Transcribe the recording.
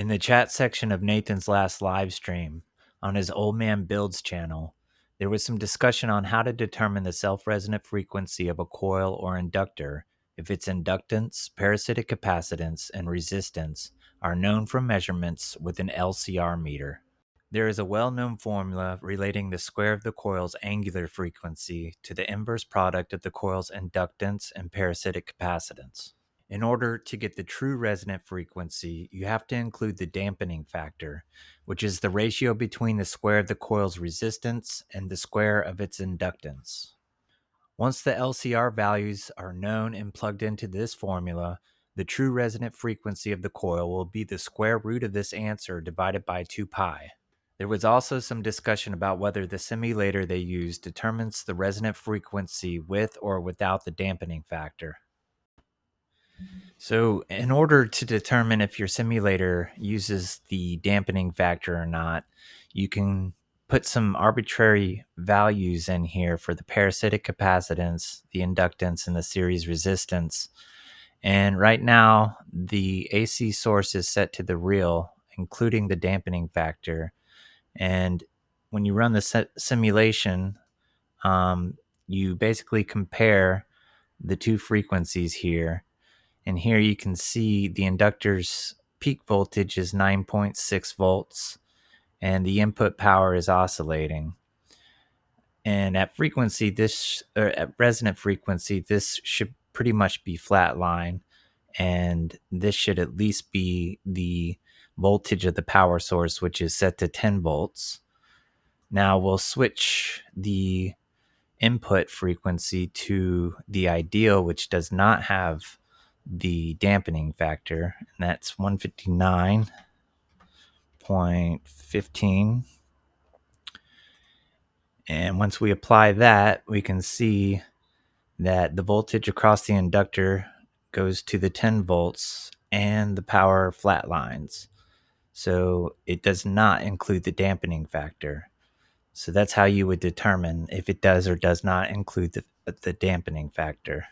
In the chat section of Nathan's last live stream on his Old Man Builds channel, there was some discussion on how to determine the self-resonant frequency of a coil or inductor if its inductance, parasitic capacitance, and resistance are known from measurements with an LCR meter. There is a well-known formula relating the square of the coil's angular frequency to the inverse product of the coil's inductance and parasitic capacitance. In order to get the true resonant frequency, you have to include the dampening factor, which is the ratio between the square of the coil's resistance and the square of its inductance. Once the LCR values are known and plugged into this formula, the true resonant frequency of the coil will be the square root of this answer divided by 2 pi. There was also some discussion about whether the simulator they use determines the resonant frequency with or without the dampening factor. So, in order to determine if your simulator uses the dampening factor or not, you can put some arbitrary values in here for the parasitic capacitance, the inductance, and the series resistance. And right now, the AC source is set to the real, including the dampening factor. And when you run the simulation, you basically compare the two frequencies here. And here you can see the inductor's peak voltage is 9.6 volts, and the input power is oscillating. And at at resonant frequency, this should pretty much be flatline, and this should at least be the voltage of the power source, which is set to 10 volts. Now we'll switch the input frequency to the ideal, which does not have the dampening factor, and that's 159.15. And once we apply that, we can see that the voltage across the inductor goes to the 10 volts and the power flatlines. So it does not include the dampening factor. So that's how you would determine if it does or does not include the dampening factor.